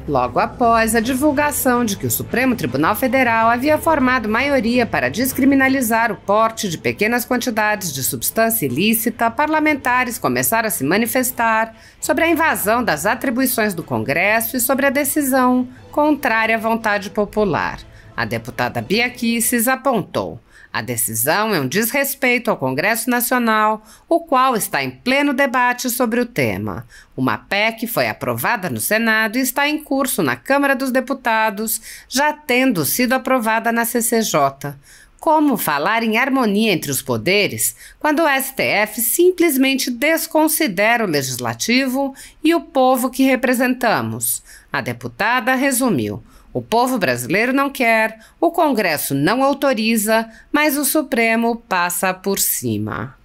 logo após a divulgação de que o Supremo Tribunal Federal havia formado maioria para descriminalizar o porte de pequenas quantidades de substância ilícita, parlamentares começaram a se manifestar sobre a invasão das atribuições do Congresso e sobre a decisão contrária à vontade popular. A deputada Bia Kicis apontou: a decisão é um desrespeito ao Congresso Nacional, o qual está em pleno debate sobre o tema. Uma PEC foi aprovada no Senado e está em curso na Câmara dos Deputados, já tendo sido aprovada na CCJ. Como falar em harmonia entre os poderes quando o STF simplesmente desconsidera o Legislativo e o povo que representamos? A deputada resumiu: o povo brasileiro não quer, o Congresso não autoriza, mas o Supremo passa por cima.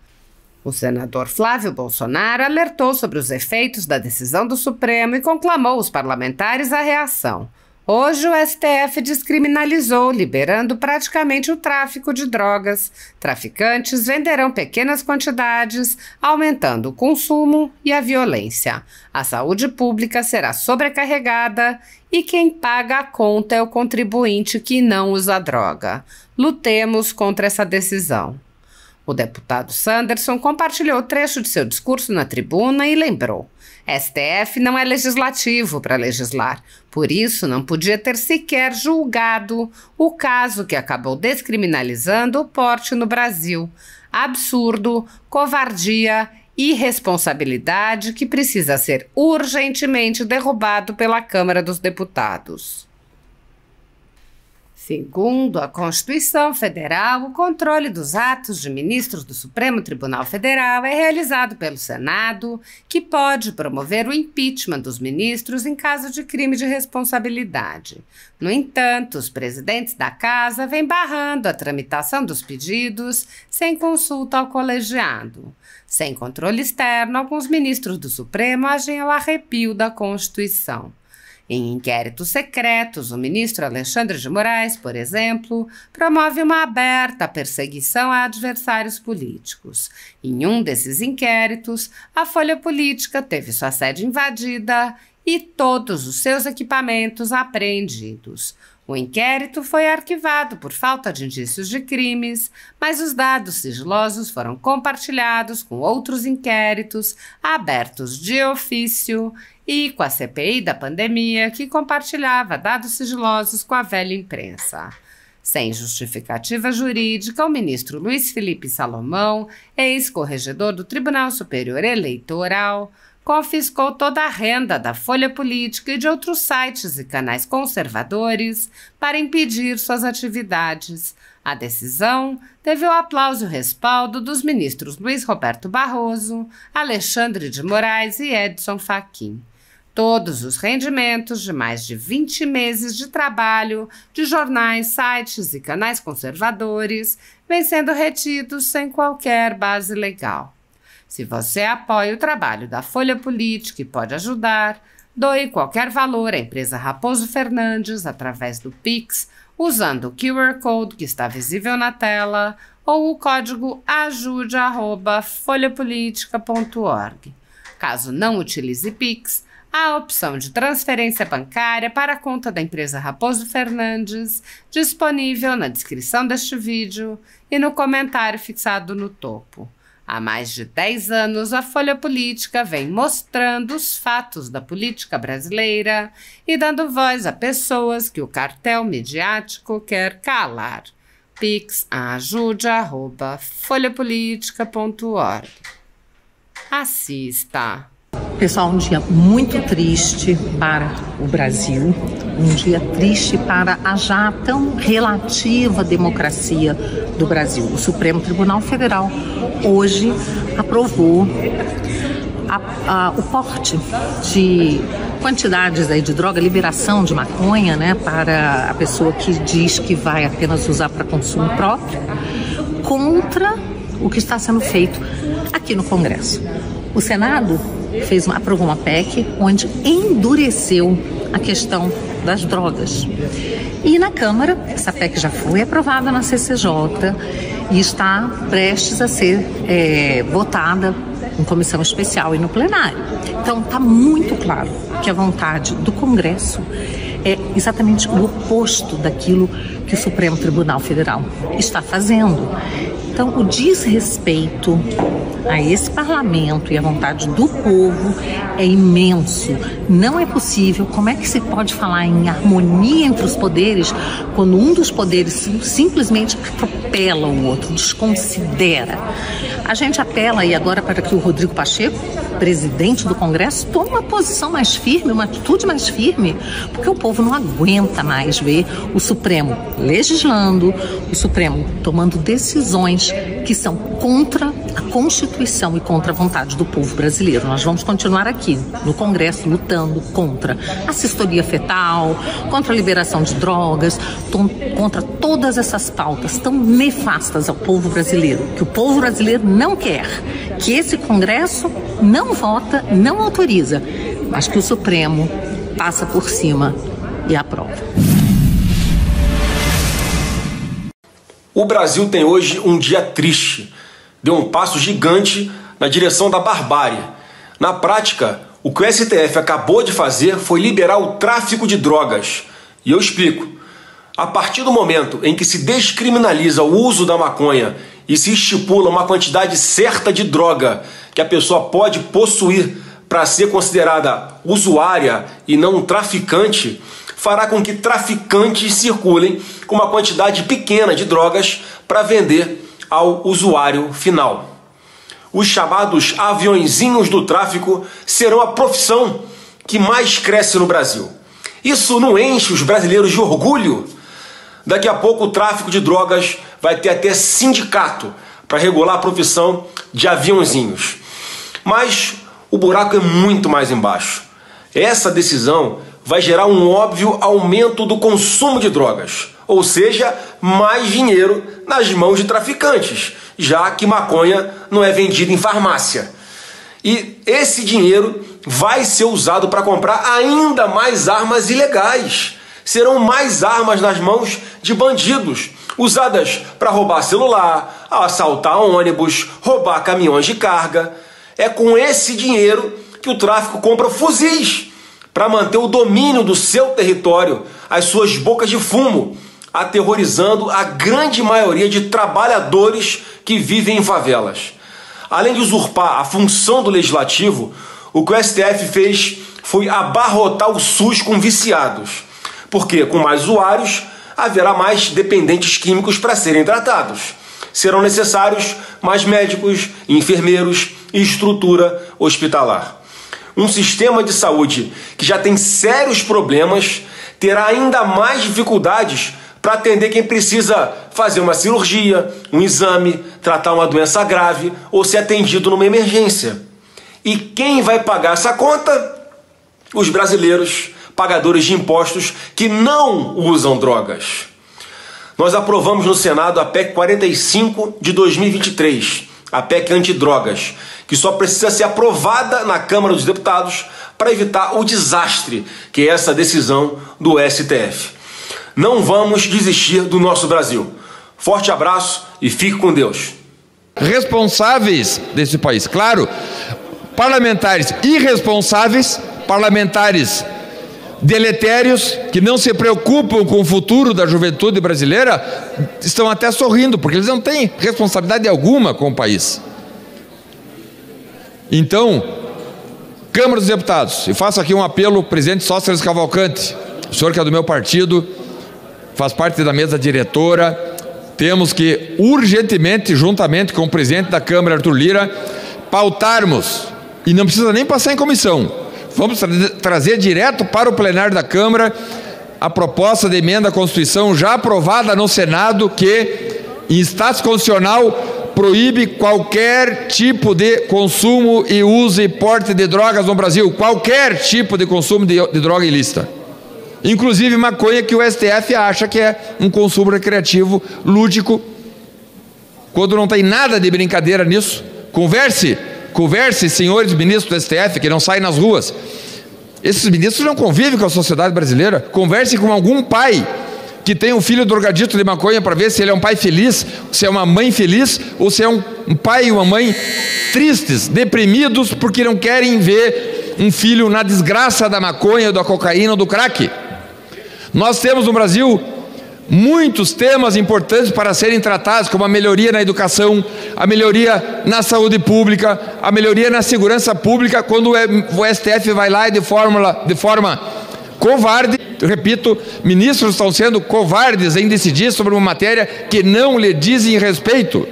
O senador Flávio Bolsonaro alertou sobre os efeitos da decisão do Supremo e conclamou os parlamentares à reação. Hoje o STF descriminalizou, liberando praticamente o tráfico de drogas. Traficantes venderão pequenas quantidades, aumentando o consumo e a violência. A saúde pública será sobrecarregada e quem paga a conta é o contribuinte que não usa droga. Lutemos contra essa decisão. O deputado Sanderson compartilhou trecho de seu discurso na tribuna e lembrou: STF não é legislativo para legislar, por isso não podia ter sequer julgado o caso que acabou descriminalizando o porte no Brasil. Absurdo, covardia, irresponsabilidade que precisa ser urgentemente derrubado pela Câmara dos Deputados. Segundo a Constituição Federal, o controle dos atos de ministros do Supremo Tribunal Federal é realizado pelo Senado, que pode promover o impeachment dos ministros em caso de crime de responsabilidade. No entanto, os presidentes da Casa vêm barrando a tramitação dos pedidos sem consulta ao colegiado. Sem controle externo, alguns ministros do Supremo agem ao arrepio da Constituição. Em inquéritos secretos, o ministro Alexandre de Moraes, por exemplo, promove uma aberta perseguição a adversários políticos. Em um desses inquéritos, a Folha Política teve sua sede invadida e todos os seus equipamentos apreendidos. O inquérito foi arquivado por falta de indícios de crimes, mas os dados sigilosos foram compartilhados com outros inquéritos abertos de ofício e com a CPI da pandemia, que compartilhava dados sigilosos com a velha imprensa. Sem justificativa jurídica, o ministro Luiz Felipe Salomão, ex-corregedor do Tribunal Superior Eleitoral, confiscou toda a renda da Folha Política e de outros sites e canais conservadores para impedir suas atividades. A decisão teve o aplauso e o respaldo dos ministros Luiz Roberto Barroso, Alexandre de Moraes e Edson Fachin. Todos os rendimentos de mais de 20 meses de trabalho de jornais, sites e canais conservadores vêm sendo retidos sem qualquer base legal. Se você apoia o trabalho da Folha Política e pode ajudar, doe qualquer valor à empresa Raposo Fernandes através do Pix, usando o QR Code que está visível na tela ou o código ajude@folhapolitica.org. Caso não utilize Pix, há a opção de transferência bancária para a conta da empresa Raposo Fernandes, disponível na descrição deste vídeo e no comentário fixado no topo. Há mais de 10 anos, a Folha Política vem mostrando os fatos da política brasileira e dando voz a pessoas que o cartel midiático quer calar. Pix ajude@folhapolitica.org. Assista. Pessoal, um dia muito triste para o Brasil, um dia triste para a já tão relativa democracia do Brasil. O Supremo Tribunal Federal hoje aprovou o porte de quantidades aí de droga, liberação de maconha, né, para a pessoa que diz que vai apenas usar para consumo próprio, contra o que está sendo feito aqui no Congresso. O Senado aprovou uma PEC onde endureceu a questão das drogas. E na Câmara, essa PEC já foi aprovada na CCJ e está prestes a ser votada em comissão especial e no plenário. Então está muito claro que a vontade do Congresso é exatamente o oposto daquilo que o Supremo Tribunal Federal está fazendo. Então, o desrespeito a esse parlamento e à vontade do povo é imenso. Não é possível. Como é que se pode falar em harmonia entre os poderes quando um dos poderes simplesmente atropela o outro, desconsidera? A gente apela aí agora para que o Rodrigo Pacheco, presidente do Congresso, tome uma posição mais firme, uma atitude mais firme, porque o povo não aguenta mais ver o Supremo legislando, o Supremo tomando decisões que são contra a Constituição e contra a vontade do povo brasileiro. Nós vamos continuar aqui no Congresso lutando contra a cistoria fetal, contra a liberação de drogas, contra todas essas pautas tão nefastas ao povo brasileiro, que o povo brasileiro não quer, que esse Congresso não vota, não autoriza, mas que o Supremo passa por cima e aprova. O Brasil tem hoje um dia triste. Deu um passo gigante na direção da barbárie. Na prática, o que o STF acabou de fazer foi liberar o tráfico de drogas. E eu explico. A partir do momento em que se descriminaliza o uso da maconha e se estipula uma quantidade certa de droga que a pessoa pode possuir para ser considerada usuária e não traficante, fará com que traficantes circulem com uma quantidade pequena de drogas para vender ao usuário final. Os chamados aviõezinhos do tráfico serão a profissão que mais cresce no Brasil. Isso não enche os brasileiros de orgulho? Daqui a pouco o tráfico de drogas vai ter até sindicato para regular a profissão de aviãozinhos. Mas o buraco é muito mais embaixo. Essa decisão vai gerar um óbvio aumento do consumo de drogas, ou seja, mais dinheiro nas mãos de traficantes, já que maconha não é vendida em farmácia. E esse dinheiro vai ser usado para comprar ainda mais armas ilegais. Serão mais armas nas mãos de bandidos, usadas para roubar celular, assaltar ônibus, roubar caminhões de carga. É com esse dinheiro que o tráfico compra fuzis para manter o domínio do seu território, as suas bocas de fumo, aterrorizando a grande maioria de trabalhadores que vivem em favelas. Além de usurpar a função do legislativo, o que o STF fez foi abarrotar o SUS com viciados, porque com mais usuários haverá mais dependentes químicos para serem tratados. Serão necessários mais médicos, enfermeiros e estrutura hospitalar. Um sistema de saúde que já tem sérios problemas terá ainda mais dificuldades para atender quem precisa fazer uma cirurgia, um exame, tratar uma doença grave ou ser atendido numa emergência. E quem vai pagar essa conta? Os brasileiros, pagadores de impostos que não usam drogas. Nós aprovamos no Senado a PEC 45 de 2023, a PEC antidrogas, que só precisa ser aprovada na Câmara dos Deputados para evitar o desastre que é essa decisão do STF. Não vamos desistir do nosso Brasil. Forte abraço e fique com Deus. Responsáveis desse país, claro, parlamentares irresponsáveis, parlamentares deletérios, que não se preocupam com o futuro da juventude brasileira, estão até sorrindo, porque eles não têm responsabilidade alguma com o país. Então, Câmara dos Deputados, e faço aqui um apelo ao presidente Sócrates Cavalcante, o senhor que é do meu partido, faz parte da mesa diretora, temos que urgentemente, juntamente com o presidente da Câmara, Arthur Lira, pautarmos, e não precisa nem passar em comissão, vamos trazer direto para o plenário da Câmara a proposta de emenda à Constituição já aprovada no Senado, que em status constitucional proíbe qualquer tipo de consumo e uso e porte de drogas no Brasil, qualquer tipo de consumo de droga ilícita, inclusive maconha, que o STF acha que é um consumo recreativo lúdico, quando não tem nada de brincadeira nisso. Converse, senhores ministros do STF, que não saem nas ruas. Esses ministros não convivem com a sociedade brasileira. Converse com algum pai que tem um filho drogadito de maconha para ver se ele é um pai feliz, se é uma mãe feliz, ou se é um pai e uma mãe tristes, deprimidos, porque não querem ver um filho na desgraça da maconha, da cocaína ou do crack. Nós temos no Brasil muitos temas importantes para serem tratados, como a melhoria na educação, a melhoria na saúde pública, a melhoria na segurança pública, quando o STF vai lá e de forma covarde, repito, ministros estão sendo covardes em decidir sobre uma matéria que não lhe dizem respeito.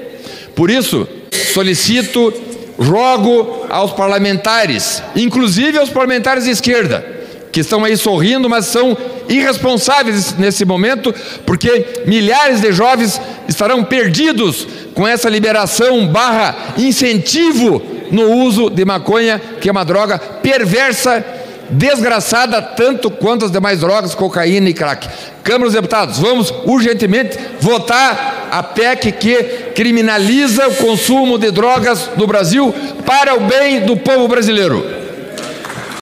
Por isso, solicito, rogo aos parlamentares, inclusive aos parlamentares de esquerda, que estão aí sorrindo, mas são irresponsáveis nesse momento, porque milhares de jovens estarão perdidos com essa liberação / incentivo no uso de maconha, que é uma droga perversa, desgraçada, tanto quanto as demais drogas, cocaína e crack. Câmara dos Deputados, vamos urgentemente votar a PEC que criminaliza o consumo de drogas no Brasil para o bem do povo brasileiro.